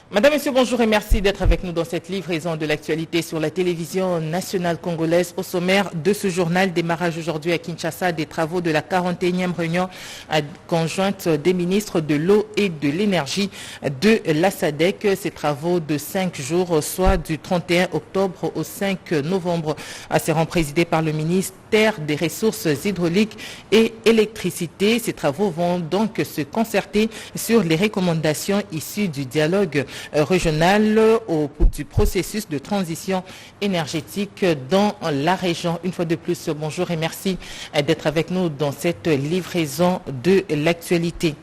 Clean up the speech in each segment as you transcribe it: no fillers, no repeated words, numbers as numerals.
Madame, Monsieur, bonjour et merci d'être avec nous dans cette livraison de l'actualité sur la télévision nationale congolaise. Au sommaire de ce journal, démarrage aujourd'hui à Kinshasa des travaux de la 41e réunion conjointe des ministres de l'eau et de l'énergie de la SADC. Ces travaux de 5 jours, soit du 31 octobre au 5 novembre, seront présidés par le ministère des Ressources hydrauliques et électricité. Ces travaux vont donc se concerter sur les recommandations issues du dialogue régional du processus de transition énergétique dans la région. Une fois de plus, bonjour et merci d'être avec nous dans cette livraison de l'actualité.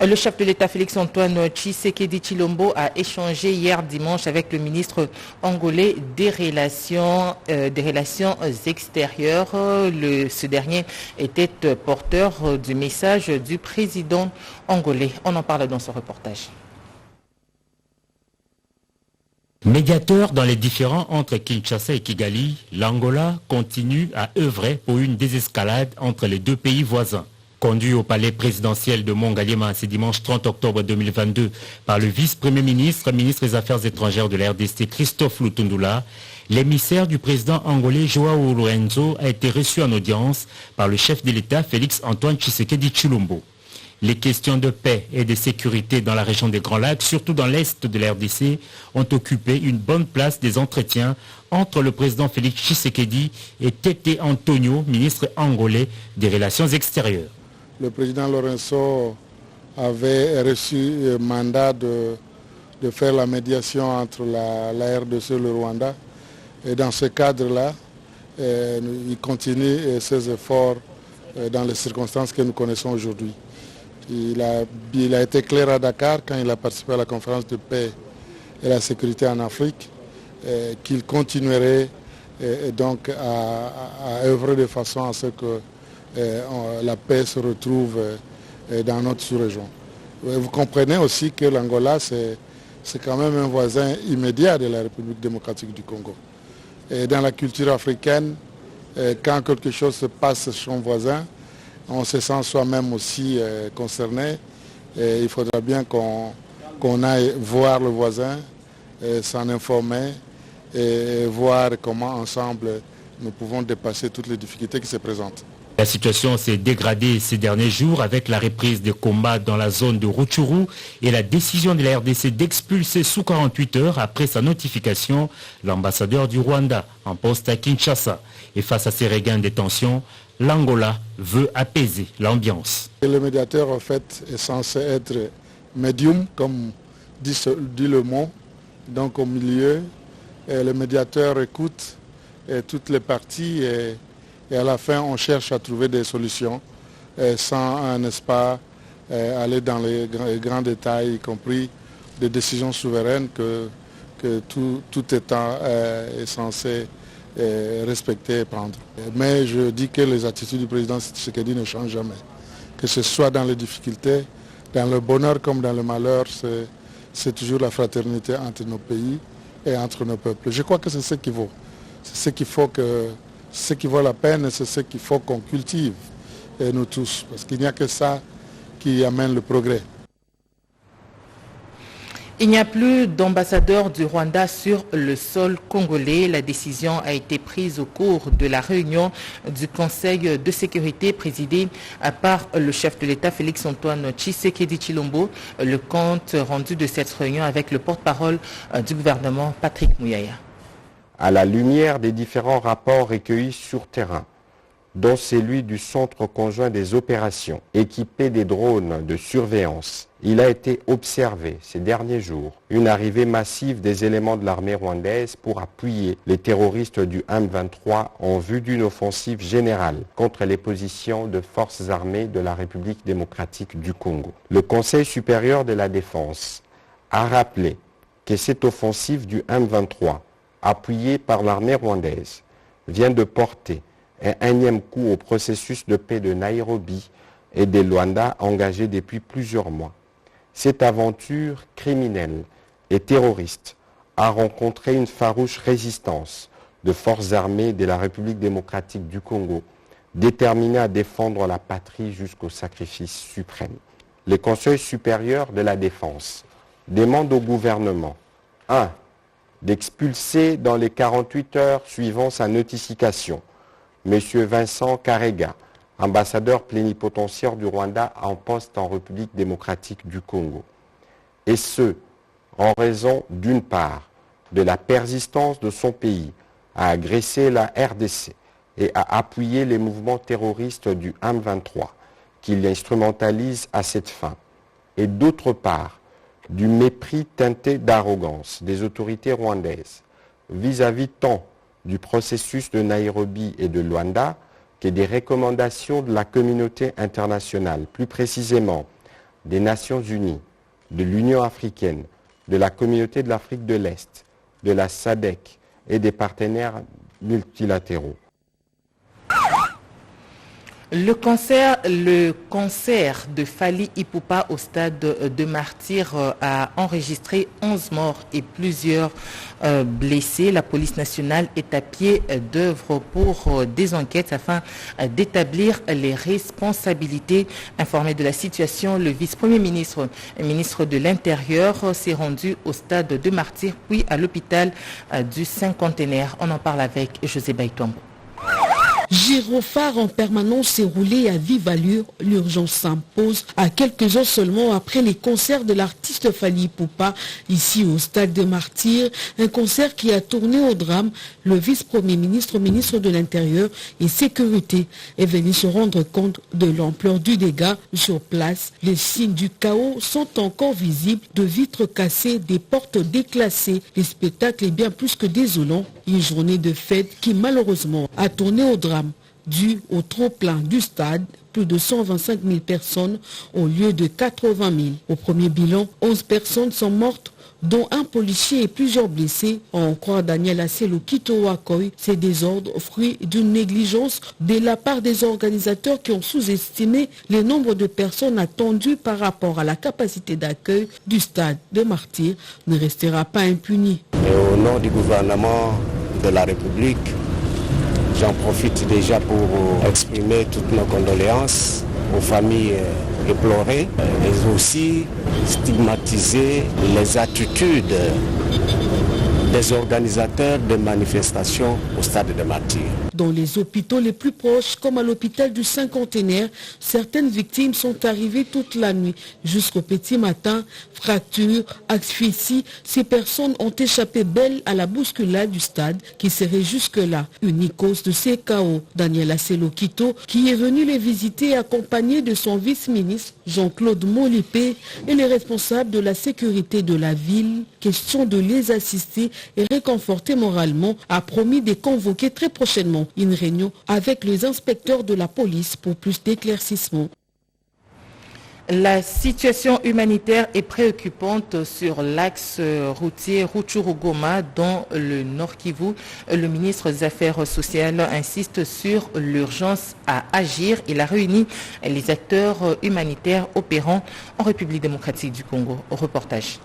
Le chef de l'État Félix-Antoine Tshisekedi Tshilombo a échangé hier dimanche avec le ministre angolais des Relations extérieures. Ce dernier était porteur du message du président angolais. On en parle dans ce reportage. Médiateur dans les différends entre Kinshasa et Kigali, l'Angola continue à œuvrer pour une désescalade entre les deux pays voisins. Conduit au palais présidentiel de Mongaliema ce dimanche 30 octobre 2022 par le vice-premier ministre, ministre des Affaires étrangères de la RDC Christophe Lutundula, l'émissaire du président angolais Joao Lourenço a été reçu en audience par le chef de l'État Félix-Antoine Tshisekedi Tshilombo. Les questions de paix et de sécurité dans la région des Grands Lacs, surtout dans l'est de la RDC, ont occupé une bonne place des entretiens entre le président Félix Tshisekedi et Tete Antonio, ministre angolais des Relations extérieures. Le président Lourenço avait reçu le mandat de faire la médiation entre la RDC et le Rwanda. Et dans ce cadre-là, il continue ses efforts dans les circonstances que nous connaissons aujourd'hui. Il a été clair à Dakar quand il a participé à la conférence de paix et la sécurité en Afrique, qu'il continuerait donc à œuvrer de façon à ce que la paix se retrouve dans notre sous-région. Vous comprenez aussi que l'Angola, c'est quand même un voisin immédiat de la République démocratique du Congo. Et dans la culture africaine, quand quelque chose se passe chez son voisin, on se sent soi-même aussi concerné. Et il faudra bien qu'on aille voir le voisin, s'en informer et voir comment ensemble nous pouvons dépasser toutes les difficultés qui se présentent. La situation s'est dégradée ces derniers jours avec la reprise des combats dans la zone de Rutshuru et la décision de la RDC d'expulser sous 48 heures après sa notification l'ambassadeur du Rwanda en poste à Kinshasa. Et face à ces regains de tensions, l'Angola veut apaiser l'ambiance. Le médiateur en fait est censé être médium, comme dit le mot, donc au milieu. Et le médiateur écoute toutes les parties et à la fin on cherche à trouver des solutions sans, n'est-ce pas, aller dans les grands détails, y compris des décisions souveraines que tout État est censé respecter et prendre. Mais je dis que les attitudes du président Tshisekedi ne changent jamais. Que ce soit dans les difficultés, dans le bonheur comme dans le malheur, c'est toujours la fraternité entre nos pays et entre nos peuples. Je crois que c'est ce qu'il vaut. C'est ce qui vaut la peine et c'est ce qu'il faut qu'on cultive, et nous tous, parce qu'il n'y a que ça qui amène le progrès. Il n'y a plus d'ambassadeur du Rwanda sur le sol congolais. La décision a été prise au cours de la réunion du Conseil de sécurité présidée par le chef de l'État Félix-Antoine Tshisekedi Tshilombo. Le compte rendu de cette réunion avec le porte-parole du gouvernement Patrick Muyaya. À la lumière des différents rapports recueillis sur terrain, dont celui du Centre conjoint des opérations, équipé des drones de surveillance, il a été observé ces derniers jours une arrivée massive des éléments de l'armée rwandaise pour appuyer les terroristes du M23 en vue d'une offensive générale contre les positions de forces armées de la République démocratique du Congo. Le Conseil supérieur de la défense a rappelé que cette offensive du M23, appuyée par l'armée rwandaise, vient de porter un énième coup au processus de paix de Nairobi et de Luanda engagé depuis plusieurs mois. Cette aventure criminelle et terroriste a rencontré une farouche résistance de forces armées de la République démocratique du Congo, déterminées à défendre la patrie jusqu'au sacrifice suprême. Le Conseil supérieur de la défense demande au gouvernement 1. D'expulser dans les 48 heures suivant sa notification M. Vincent Karega, ambassadeur plénipotentiaire du Rwanda en poste en République démocratique du Congo. Et ce, en raison d'une part de la persistance de son pays à agresser la RDC et à appuyer les mouvements terroristes du M23 qu'il instrumentalise à cette fin, et d'autre part du mépris teinté d'arrogance des autorités rwandaises vis-à-vis tant du processus de Nairobi et de Luanda que des recommandations de la communauté internationale, plus précisément des Nations Unies, de l'Union africaine, de la communauté de l'Afrique de l'Est, de la SADC et des partenaires multilatéraux. Le concert de Fally Ipupa au stade de Martyrs a enregistré 11 morts et plusieurs blessés. La police nationale est à pied d'œuvre pour des enquêtes afin d'établir les responsabilités. Informé de la situation, le vice-premier ministre, ministre de l'Intérieur, s'est rendu au stade de Martyrs puis à l'hôpital du Cinquantenaire. On en parle avec José Baïtombo. Gyrophare en permanence s'est roulé à vive allure. L'urgence s'impose à quelques heures seulement après les concerts de l'artiste Fally Ipupa ici au stade de Martyrs. Un concert qui a tourné au drame. Le vice-premier ministre, ministre de l'Intérieur et Sécurité est venu se rendre compte de l'ampleur du dégât sur place. Les signes du chaos sont encore visibles. De vitres cassées, des portes déclassées. Le spectacle est bien plus que désolant. Une journée de fête qui malheureusement a tourné au drame. Dû au trop-plein du stade, plus de 125 000 personnes au lieu de 80 000. Au premier bilan, 11 personnes sont mortes, dont un policier et plusieurs blessés. En croire Daniel Asselo Kitowakoy, ces désordres fruit d'une négligence de la part des organisateurs qui ont sous-estimé le nombre de personnes attendues par rapport à la capacité d'accueil du stade de Martyrs ne restera pas impuni. Et au nom du gouvernement de la République, j'en profite déjà pour exprimer toutes nos condoléances aux familles éplorées et aussi stigmatiser les attitudes des organisateurs de manifestations au stade de Martyrs. Dans les hôpitaux les plus proches, comme à l'hôpital du Cinquantenaire, certaines victimes sont arrivées toute la nuit jusqu'au petit matin. Fractures, asphyxie, ces personnes ont échappé belles à la bousculade du stade qui serait jusque-là unique cause de ces chaos. Daniel Asselo Kito, qui est venu les visiter accompagné de son vice-ministre Jean-Claude Molipé et les responsables de la sécurité de la ville, question de les assister et réconforter moralement, a promis de convoquer très prochainement une réunion avec les inspecteurs de la police pour plus d'éclaircissements. La situation humanitaire est préoccupante sur l'axe routier Rutshuru-Goma dans le Nord Kivu. Le ministre des Affaires sociales insiste sur l'urgence à agir. Il a réuni les acteurs humanitaires opérant en République démocratique du Congo. Reportage.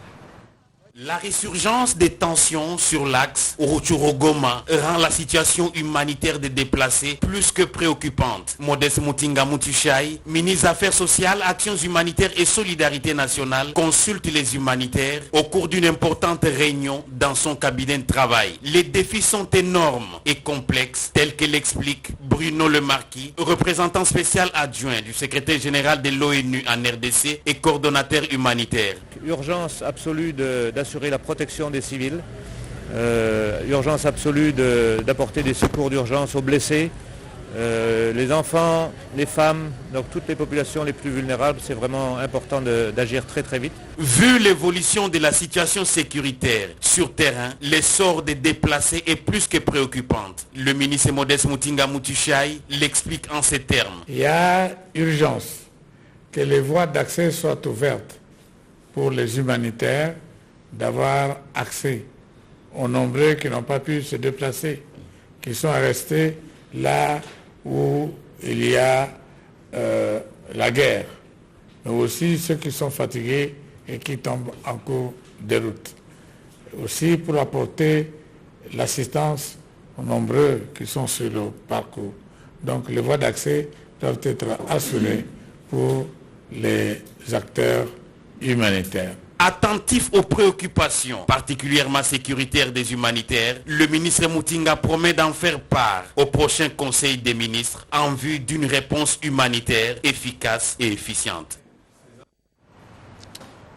La résurgence des tensions sur l'axe Rutshuru-Goma rend la situation humanitaire des déplacés plus que préoccupante. Modeste Mutinga Mutushai, ministre des Affaires sociales, Actions humanitaires et Solidarité nationale, consulte les humanitaires au cours d'une importante réunion dans son cabinet de travail. Les défis sont énormes et complexes, tels que l'explique Bruno Le Marquis, représentant spécial adjoint du secrétaire général de l'ONU en RDC et coordonnateur humanitaire. Urgence absolue d'assurer la protection des civils, urgence absolue d'apporter des secours d'urgence aux blessés, les enfants, les femmes, donc toutes les populations les plus vulnérables. C'est vraiment important d'agir très très vite. Vu l'évolution de la situation sécuritaire sur terrain, l'essor des déplacés est plus que préoccupante. Le ministre Modeste Mutinga Mutushai l'explique en ces termes. Il y a urgence que les voies d'accès soient ouvertes pour les humanitaires, d'avoir accès aux nombreux qui n'ont pas pu se déplacer, qui sont restés là où il y a la guerre, mais aussi ceux qui sont fatigués et qui tombent en cours de route. Aussi pour apporter l'assistance aux nombreux qui sont sur le parcours. Donc les voies d'accès doivent être assurées pour les acteurs humanitaires. Attentif aux préoccupations, particulièrement sécuritaires des humanitaires, le ministre Mutinga promet d'en faire part au prochain Conseil des ministres en vue d'une réponse humanitaire efficace et efficiente.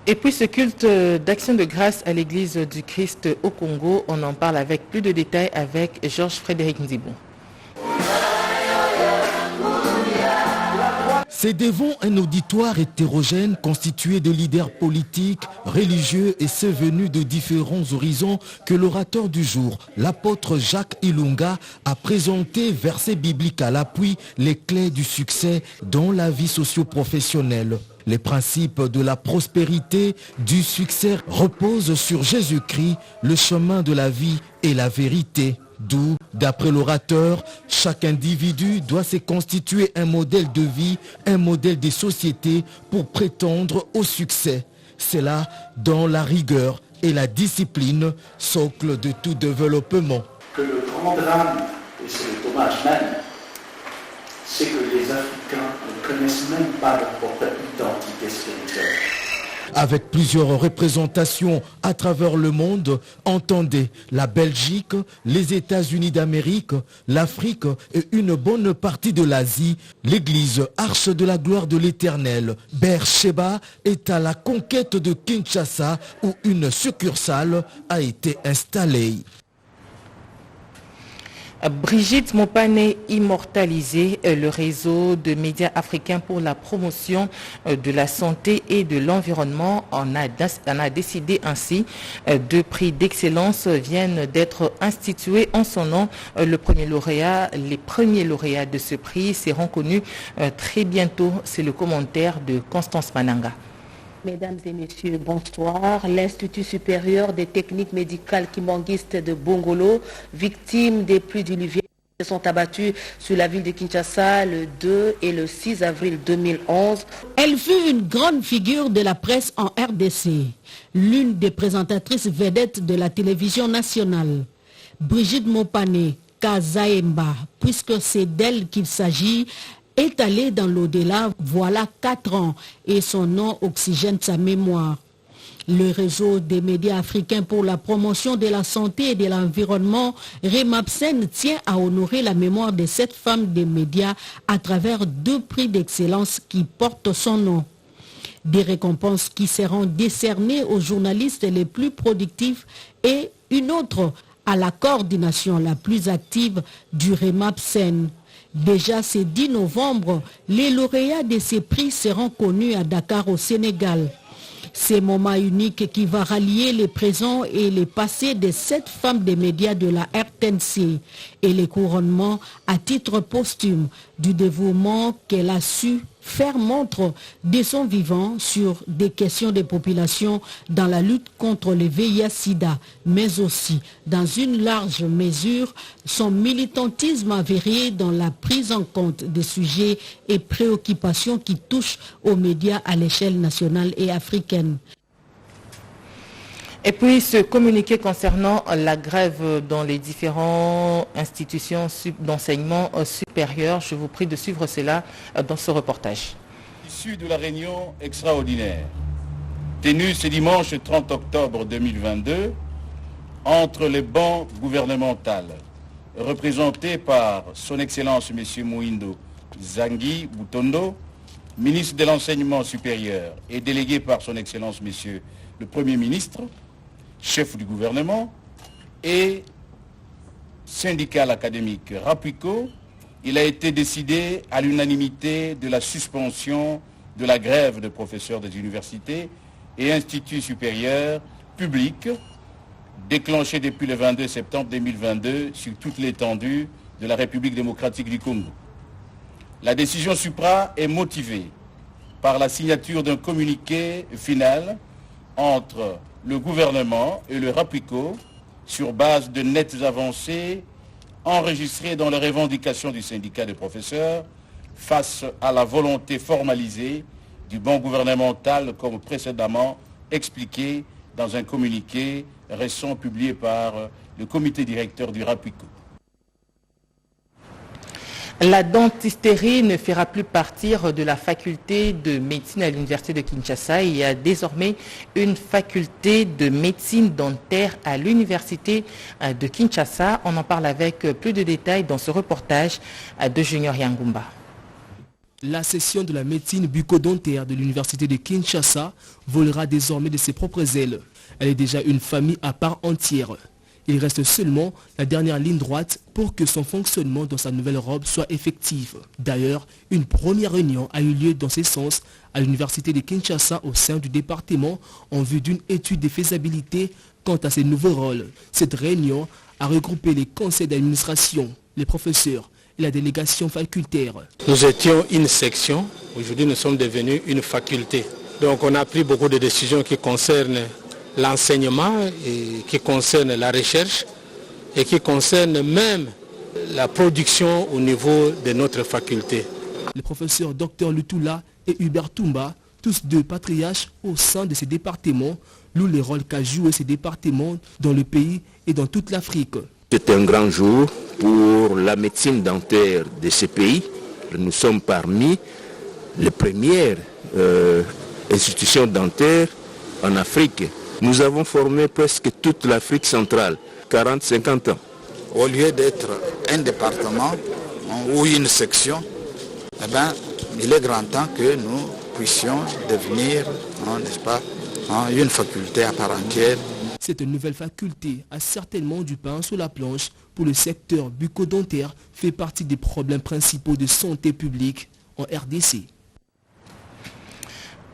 Et puis ce culte d'action de grâce à l'église du Christ au Congo, on en parle avec plus de détails avec Georges Frédéric Nzibou. C'est devant un auditoire hétérogène constitué de leaders politiques, religieux et ceux venus de différents horizons que l'orateur du jour, l'apôtre Jacques Ilunga, a présenté versets bibliques à l'appui les clés du succès dans la vie socio-professionnelle. Les principes de la prospérité, du succès reposent sur Jésus-Christ, le chemin de la vie et la vérité. D'où, d'après l'orateur, chaque individu doit se constituer un modèle de vie, un modèle de société pour prétendre au succès. C'est là, dans la rigueur et la discipline, socle de tout développement. Que le grand drame, et c'est le dommage même, c'est que les Africains ne connaissent même pas leur propre identité spirituelle. Avec plusieurs représentations à travers le monde, entendez la Belgique, les États-Unis d'Amérique, l'Afrique et une bonne partie de l'Asie, l'église Arche de la gloire de l'Éternel, Beersheba, est à la conquête de Kinshasa où une succursale a été installée. Brigitte Mopane immortalisée, le réseau de médias africains pour la promotion de la santé et de l'environnement en a décidé ainsi. Deux prix d'excellence viennent d'être institués en son nom. Les premiers lauréats de ce prix seront connus très bientôt. C'est le commentaire de Constance Mananga. Mesdames et messieurs, bonsoir. L'Institut supérieur des techniques médicales kimanguistes de Bongolo, victime des pluies diluviennes, se sont abattus sur la ville de Kinshasa le 2 et le 6 avril 2011. Elle fut une grande figure de la presse en RDC, l'une des présentatrices vedettes de la télévision nationale. Brigitte Mopane Kazaemba, puisque c'est d'elle qu'il s'agit, est allée dans l'au-delà voilà 4 ans et son nom oxygène sa mémoire. Le réseau des médias africains pour la promotion de la santé et de l'environnement, REMAPSEN, tient à honorer la mémoire de cette femme des médias à travers 2 prix d'excellence qui portent son nom. Des récompenses qui seront décernées aux journalistes les plus productifs et une autre à la coordination la plus active du REMAPSEN. Déjà ce 10 novembre, les lauréats de ces prix seront connus à Dakar au Sénégal. C'est un moment unique qui va rallier les présents et les passés de 7 femmes des médias de la RTNC et les couronnements à titre posthume du dévouement qu'elle a su faire montre de son vivant sur des questions de population dans la lutte contre le VIH-Sida, mais aussi, dans une large mesure, son militantisme avéré dans la prise en compte des sujets et préoccupations qui touchent aux médias à l'échelle nationale et africaine. Et puis ce communiqué concernant la grève dans les différentes institutions d'enseignement supérieur, je vous prie de suivre cela dans ce reportage. Issu de la réunion extraordinaire tenue ce dimanche 30 octobre 2022 entre les bancs gouvernementales représentés par son Excellence M. Mouindo Zangui Boutondo, ministre de l'Enseignement supérieur et délégué par son Excellence M. le Premier ministre, chef du gouvernement, et syndical académique RAPICO, il a été décidé à l'unanimité de la suspension de la grève de professeurs des universités et instituts supérieurs publics déclenchée depuis le 22 septembre 2022 sur toute l'étendue de la République démocratique du Congo. La décision supra est motivée par la signature d'un communiqué final entre le gouvernement et le RAPICO sur base de nettes avancées enregistrées dans les revendications du syndicat des professeurs face à la volonté formalisée du banc gouvernemental comme précédemment expliqué dans un communiqué récent publié par le comité directeur du RAPICO. La dentisterie ne fera plus partir de la faculté de médecine à l'université de Kinshasa. Il y a désormais une faculté de médecine dentaire à l'université de Kinshasa. On en parle avec plus de détails dans ce reportage de Junior Yangumba. La section de la médecine bucco-dentaire de l'université de Kinshasa volera désormais de ses propres ailes. Elle est déjà une famille à part entière. Il reste seulement la dernière ligne droite pour que son fonctionnement dans sa nouvelle robe soit effectif. D'ailleurs, une première réunion a eu lieu dans ce sens à l'université de Kinshasa au sein du département en vue d'une étude de faisabilité quant à ces nouveaux rôles. Cette réunion a regroupé les conseils d'administration, les professeurs et la délégation facultaire. Nous étions une section, aujourd'hui nous sommes devenus une faculté. Donc on a pris beaucoup de décisions qui concernent l'enseignement et qui concerne la recherche et qui concerne même la production au niveau de notre faculté. Les professeurs Dr Lutula et Hubert Toumba, tous deux patriarches au sein de ces départements, louent les rôles qu'a joué ces départements dans le pays et dans toute l'Afrique. C'est un grand jour pour la médecine dentaire de ce pays. Nous sommes parmi les premières institutions dentaires en Afrique. Nous avons formé presque toute l'Afrique centrale, 40-50 ans. Au lieu d'être un département ou une section, il est grand temps que nous puissions devenir, n'est-ce pas, une faculté à part entière. Cette nouvelle faculté a certainement du pain sur la planche pour le secteur bucco-dentaire, fait partie des problèmes principaux de santé publique en RDC.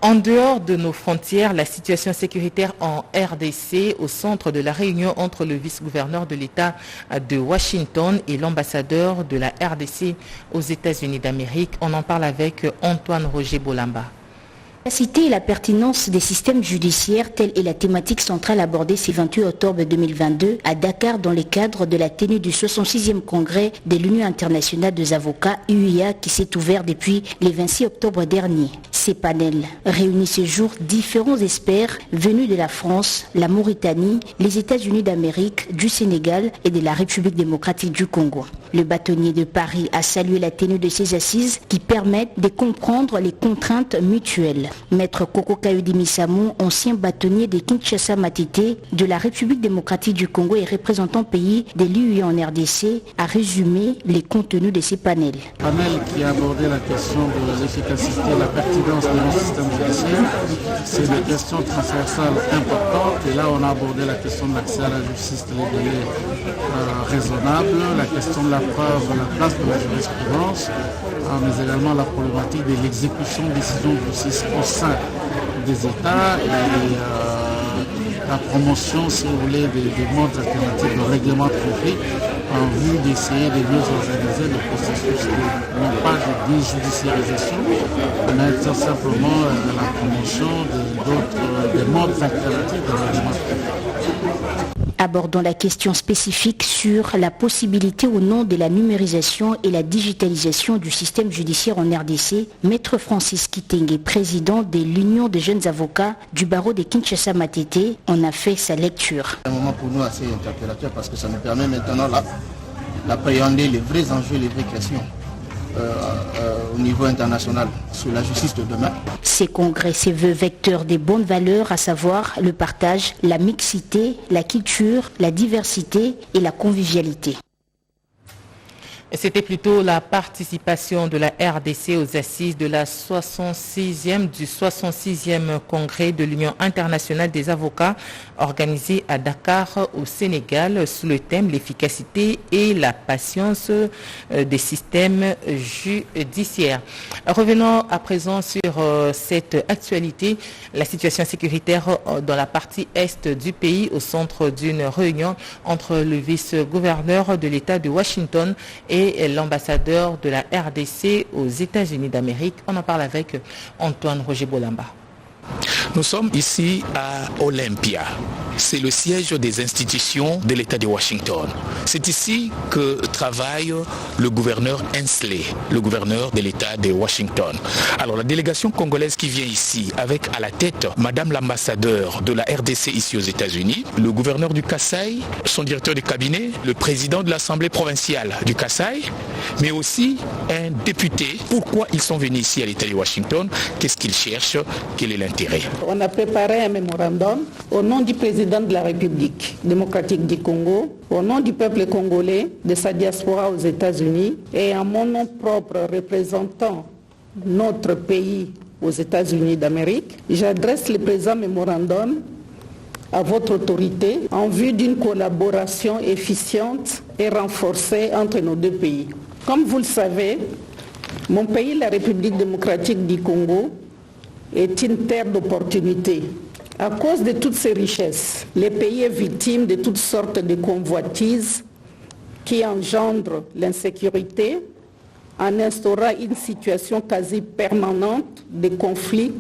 En dehors de nos frontières, la situation sécuritaire en RDC, au centre de la réunion entre le vice-gouverneur de l'État de Washington et l'ambassadeur de la RDC aux États-Unis d'Amérique. On en parle avec Antoine Roger Bolamba. L'efficacité et la pertinence des systèmes judiciaires, telle est la thématique centrale abordée ce 28 octobre 2022 à Dakar dans le cadre de la tenue du 66e congrès de l'Union internationale des avocats UIA qui s'est ouvert depuis le 26 octobre dernier. Ces panels réunissent ce jour différents experts venus de la France, la Mauritanie, les États-Unis d'Amérique, du Sénégal et de la République démocratique du Congo. Le bâtonnier de Paris a salué la tenue de ces assises qui permettent de comprendre les contraintes mutuelles. Maître Koko Kayudi Misamou, ancien bâtonnier de Kinshasa Matete, de la République démocratique du Congo et représentant pays de l'UIA en RDC, a résumé les contenus de ces panels. Panel qui a abordé la question de l'efficacité et la pertinence de nos systèmes judiciaires. C'est des questions transversales importantes et là on a abordé la question de l'accès à la justice et les délais raisonnables, la question de la preuve, la place de la jurisprudence, mais également la problématique de l'exécution de décisions de justice au sein des États et la promotion, si vous voulez, des modes alternatifs de règlement de conflit en vue d'essayer de mieux organiser le processus, non pas de déjudiciarisation, mais tout simplement la promotion des modes alternatifs de règlement de conflit. Abordons la question spécifique sur la possibilité ou non de la numérisation et la digitalisation du système judiciaire en RDC. Maître Francis Kitenge, président de l'Union des jeunes avocats du barreau de Kinshasa Matete, en a fait sa lecture. C'est un moment pour nous assez interpellateur parce que ça nous permet maintenant d'appréhender les vrais enjeux, les vraies questions au niveau international sur la justice de demain. Ces congrès se veulent vecteurs des bonnes valeurs, à savoir le partage, la mixité, la culture, la diversité et la convivialité. C'était plutôt la participation de la RDC aux assises de la 66e congrès de l'Union internationale des avocats organisé à Dakar au Sénégal sous le thème l'efficacité et la patience des systèmes judiciaires. Revenons à présent sur cette actualité, la situation sécuritaire dans la partie est du pays au centre d'une réunion entre le vice-gouverneur de l'État de Washington et l'ambassadeur de la RDC aux États-Unis d'Amérique. On en parle avec Antoine Roger Bolamba. Nous sommes ici à Olympia. C'est le siège des institutions de l'État de Washington. C'est ici que travaille le gouverneur Hensley, le gouverneur de l'État de Washington. Alors la délégation congolaise qui vient ici, avec à la tête Madame l'ambassadeur de la RDC ici aux États-Unis, le gouverneur du Kasaï, son directeur de cabinet, le président de l'Assemblée provinciale du Kasaï, mais aussi un député. Pourquoi ils sont venus ici à l'État de Washington? Qu'est-ce qu'ils cherchent? Quel est l'intérêt? On a préparé un mémorandum au nom du président de la République démocratique du Congo, au nom du peuple congolais, de sa diaspora aux États-Unis et en mon nom propre représentant notre pays aux États-Unis d'Amérique, j'adresse le présent mémorandum à votre autorité en vue d'une collaboration efficiente et renforcée entre nos deux pays. Comme vous le savez, mon pays, la République démocratique du Congo, est une terre d'opportunités. À cause de toutes ces richesses, le pays est victime de toutes sortes de convoitises qui engendrent l'insécurité en instaurant une situation quasi permanente de conflits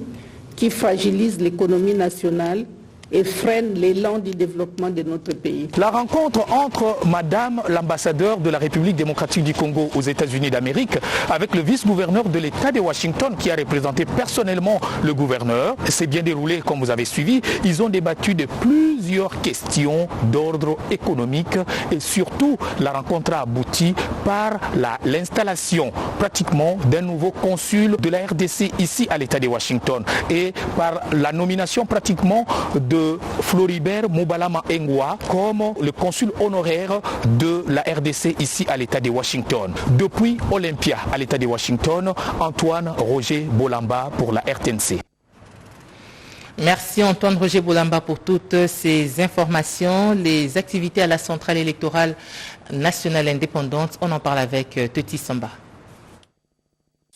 qui fragilisent l'économie nationale et freine l'élan du développement de notre pays. La rencontre entre Madame l'ambassadeur de la République démocratique du Congo aux États-Unis d'Amérique avec le vice-gouverneur de l'État de Washington qui a représenté personnellement le gouverneur s'est bien déroulée comme vous avez suivi. Ils ont débattu de plusieurs questions d'ordre économique et surtout la rencontre a abouti par l'installation pratiquement d'un nouveau consul de la RDC ici à l'État de Washington et par la nomination pratiquement de Floribert Moubalama Engwa comme le consul honoraire de la RDC ici à l'État de Washington. Depuis Olympia à l'État de Washington, Antoine Roger Bolamba pour la RTNC. Merci Antoine Roger Bolamba pour toutes ces informations. Les activités à la centrale électorale nationale indépendante, on en parle avec Teti Samba.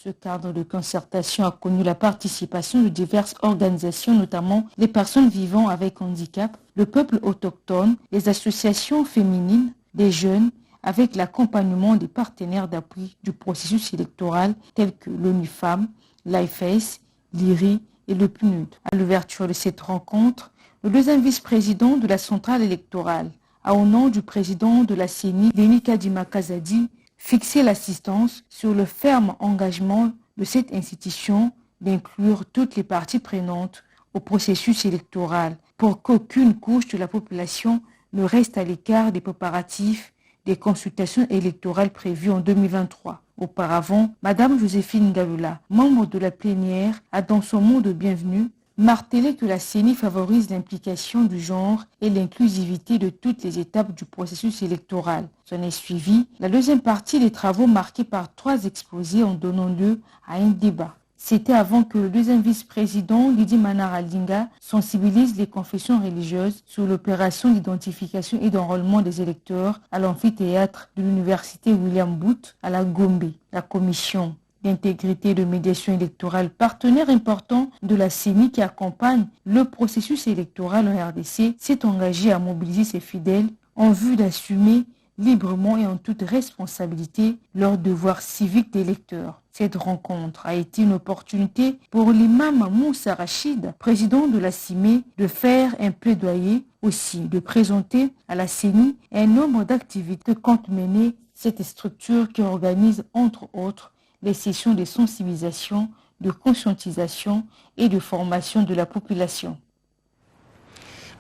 Ce cadre de concertation a connu la participation de diverses organisations, notamment les personnes vivant avec handicap, le peuple autochtone, les associations féminines, des jeunes, avec l'accompagnement des partenaires d'appui du processus électoral tels que l'ONU Femmes, l'AFS, l'IRI et le PNUD. À l'ouverture de cette rencontre, le deuxième vice-président de la centrale électorale a, au nom du président de la CENI, Denis Kadima Kazadi, fixer l'assistance sur le ferme engagement de cette institution d'inclure toutes les parties prenantes au processus électoral pour qu'aucune couche de la population ne reste à l'écart des préparatifs des consultations électorales prévues en 2023. Auparavant, Madame Joséphine Galula, membre de la plénière, a dans son mot de bienvenue martelé que la CENI favorise l'implication du genre et l'inclusivité de toutes les étapes du processus électoral. S'en est suivi la deuxième partie des travaux marqués par 3 exposés en donnant lieu à un débat. C'était avant que le deuxième vice-président, Lydie Manara-Linga, sensibilise les confessions religieuses sur l'opération d'identification et d'enrôlement des électeurs à l'amphithéâtre de l'université William Booth à la Gombe. La commission d'intégrité de médiation électorale, partenaire important de la CENI qui accompagne le processus électoral en RDC, s'est engagée à mobiliser ses fidèles en vue d'assumer librement et en toute responsabilité leur devoir civique d'électeur. Cette rencontre a été une opportunité pour l'imam Moussa Rachid, président de la CIME, de faire un plaidoyer, aussi de présenter à la CENI un nombre d'activités que compte mener cette structure qui organise entre autres les sessions de sensibilisation, de conscientisation et de formation de la population.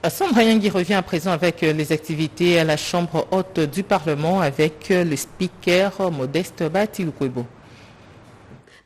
Sandra Yangui revient à présent avec les activités à la Chambre haute du Parlement avec le speaker Modeste Batiloukwebo.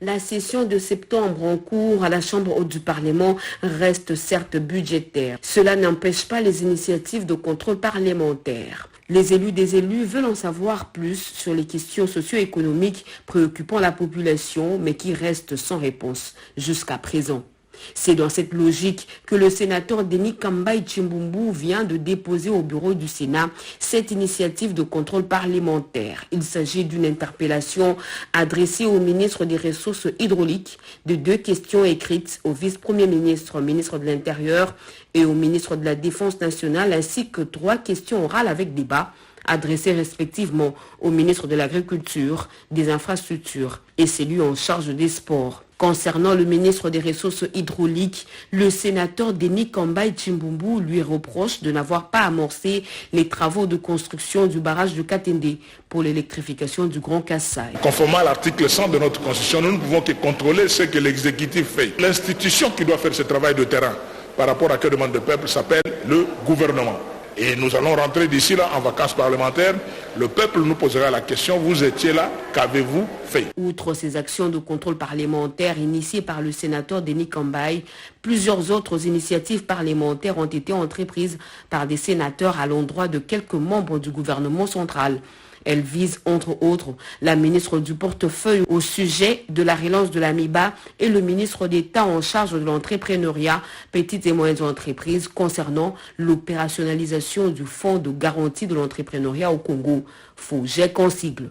La session de septembre en cours à la Chambre haute du Parlement reste certes budgétaire. Cela n'empêche pas les initiatives de contrôle parlementaire. Les élus des élus veulent en savoir plus sur les questions socio-économiques préoccupant la population, mais qui restent sans réponse jusqu'à présent. C'est dans cette logique que le sénateur Denis Kambaï Chimbumbu vient de déposer au bureau du Sénat cette initiative de contrôle parlementaire. Il s'agit d'une interpellation adressée au ministre des Ressources hydrauliques, de 2 questions écrites au vice-premier ministre, ministre de l'Intérieur et au ministre de la Défense nationale, ainsi que 3 questions orales avec débat adressées respectivement au ministre de l'Agriculture, des Infrastructures et celui en charge des Sports. Concernant le ministre des Ressources hydrauliques, le sénateur Denis Kambaï Chimbumbu lui reproche de n'avoir pas amorcé les travaux de construction du barrage de Katende pour l'électrification du Grand Kassai. Conformément à l'article 100 de notre Constitution, nous ne pouvons que contrôler ce que l'exécutif fait. L'institution qui doit faire ce travail de terrain par rapport à que demande le peuple s'appelle le gouvernement. Et nous allons rentrer d'ici là en vacances parlementaires. Le peuple nous posera la question, vous étiez là, qu'avez-vous fait? Outre ces actions de contrôle parlementaire initiées par le sénateur Denis Kambaï, plusieurs autres initiatives parlementaires ont été entreprises par des sénateurs à l'endroit de quelques membres du gouvernement central. Elle vise, entre autres, la ministre du portefeuille au sujet de la relance de l'AMIBA et le ministre d'État en charge de l'entrepreneuriat, petites et moyennes entreprises, concernant l'opérationnalisation du fonds de garantie de l'entrepreneuriat au Congo, FOGEC en sigle.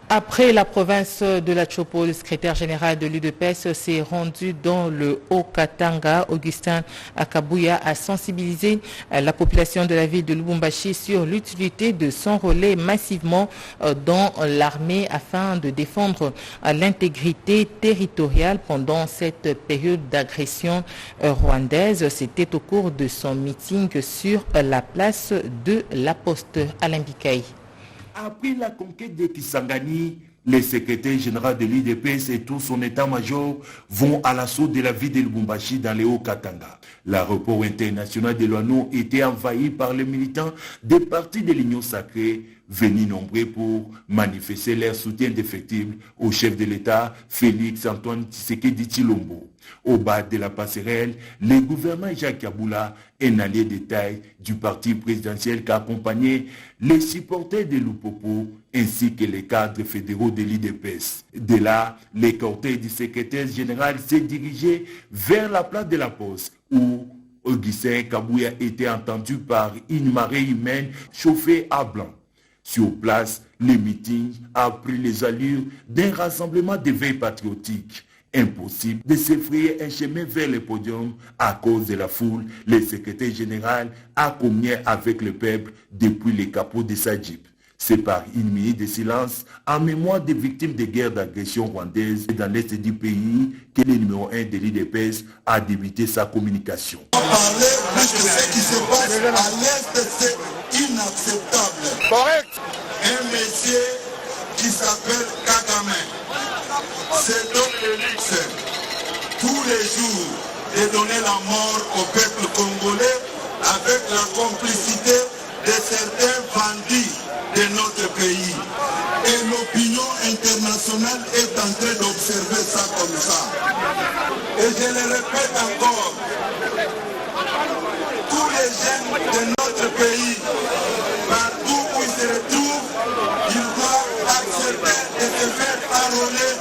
Après la province de la Chopo, le secrétaire général de l'UDPS s'est rendu dans le Haut-Katanga. Augustin Akabuya a sensibilisé la population de la ville de Lubumbashi sur l'utilité de s'enrôler massivement dans l'armée afin de défendre l'intégrité territoriale pendant cette période d'agression rwandaise. C'était au cours de son meeting sur la place de la Poste. Alain Bikaï. Après la conquête de Kisangani, le secrétaire général de l'UDPS et tout son état-major vont à l'assaut de la ville de Lubumbashi dans le Haut-Katanga. L'aéroport international de Luano était envahi par les militants des partis de l'Union sacrée, venus nombreux pour manifester leur soutien indéfectible au chef de l'État, Félix Antoine Tshisekedi Tshilombo. Au bas de la passerelle, le gouvernement Jacques Kabila, un allié de taille du parti présidentiel qui accompagnait les supporters de Lupopo ainsi que les cadres fédéraux de l'UDPS. De là, le cortège du secrétaire général s'est dirigé vers la place de la Poste où Augustin Akabuya était entendu par une marée humaine chauffée à blanc. Sur place, le meeting a pris les allures d'un rassemblement de veille patriotique. Impossible de se frayer un chemin vers le podium à cause de la foule. Le secrétaire général a communié avec le peuple depuis le capot de sa Jeep. C'est par une minute de silence en mémoire des victimes de guerre d'agression rwandaise dans l'est du pays que le numéro 1 de l'UDPS a débuté sa communication. Parler plus de ce qui se passe à l'est, c'est inacceptable. Correct. Un monsieur qui s'appelle Kagame. C'est donc le luxe tous les jours de donner la mort au peuple congolais avec la complicité de certains bandits de notre pays. Et l'opinion internationale est en train d'observer ça comme ça. Et je le répète encore, tous les jeunes de notre pays, partout où ils se retrouvent, ils doivent accepter de se faire enrôler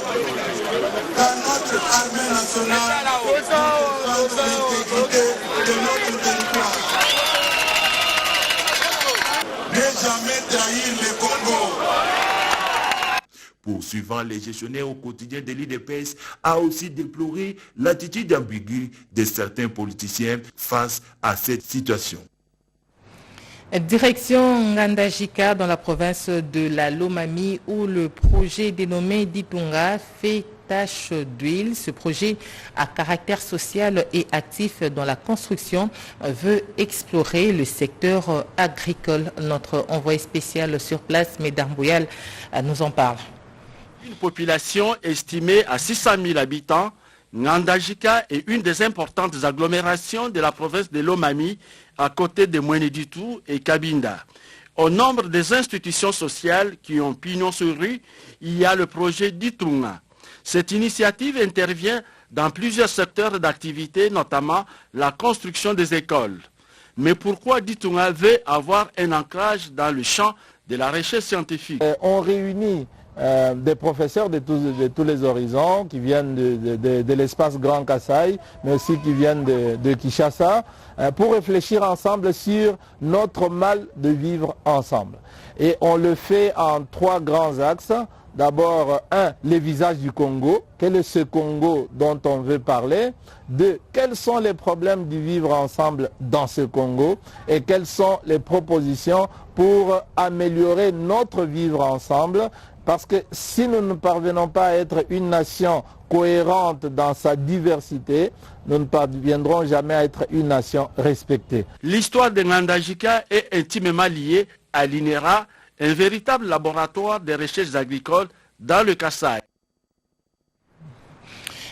dans notre armée nationale pour défendre l'intégrité de notre territoire. Ne jamais trahir le Congo. Poursuivant, les gestionnaires au quotidien de l'UDPS a aussi déploré l'attitude ambiguë de certains politiciens face à cette situation. Direction Ngandajika dans la province de la Lomami où le projet dénommé Ditunga fait tâche d'huile. Ce projet à caractère social et actif dans la construction veut explorer le secteur agricole. Notre envoyé spécial sur place, Médard Bouyal, nous en parle. Une population estimée à 600 000 habitants, Ngandajika est une des importantes agglomérations de la province de Lomami, à côté de Mweneditu et Kabinda. Au nombre des institutions sociales qui ont pignon sur rue, il y a le projet Ditunga. Cette initiative intervient dans plusieurs secteurs d'activité, notamment la construction des écoles. Mais pourquoi Ditunga veut avoir un ancrage dans le champ de la recherche scientifique? On réunit des professeurs de tous les horizons qui viennent de l'espace Grand Kassai, mais aussi qui viennent de Kinshasa, pour réfléchir ensemble sur notre mal de vivre ensemble. Et on le fait en 3 grands axes. D'abord, 1, les visages du Congo. Quel est ce Congo dont on veut parler? 2, quels sont les problèmes du vivre ensemble dans ce Congo? Et quelles sont les propositions pour améliorer notre vivre ensemble Parce que si nous ne parvenons pas à être une nation cohérente dans sa diversité, nous ne parviendrons jamais à être une nation respectée. L'histoire de Ngandajika est intimement liée à l'INERA, un véritable laboratoire de recherches agricoles dans le Kasaï.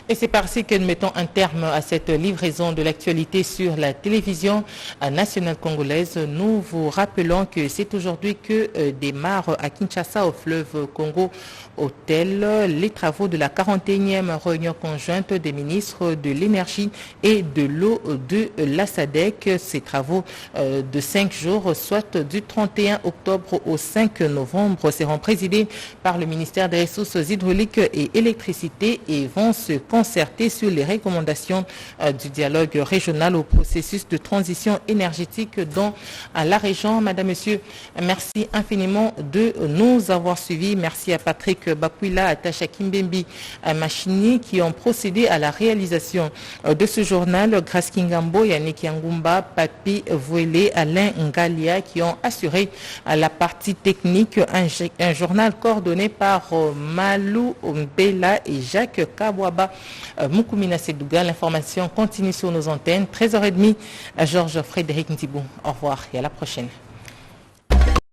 Et c'est par ici que nous mettons un terme à cette livraison de l'actualité sur la télévision nationale congolaise. Nous vous rappelons que c'est aujourd'hui que démarre à Kinshasa, au fleuve Congo, Hôtel, les travaux de la 41e réunion conjointe des ministres de l'énergie et de l'eau de la SADC. Ces travaux de 5 jours, soit du 31 octobre au 5 novembre, seront présidés par le ministère des Ressources hydrauliques et électricité et vont se concerter sur les recommandations du dialogue régional au processus de transition énergétique dans la région. Madame, Monsieur, merci infiniment de nous avoir suivis. Merci à Patrick Bakwila, Attacha Kimbembi, Machini qui ont procédé à la réalisation de ce journal. Grace Kingambo, Yannick Yangumba, Papi Vouélé, Alain Ngalia qui ont assuré la partie technique. Un journal coordonné par Malou Mbela et Jacques Kabwaba. Moukoumina Sedouga, l'information continue sur nos antennes. 13h30, Georges Frédéric Ntibou. Au revoir et à la prochaine.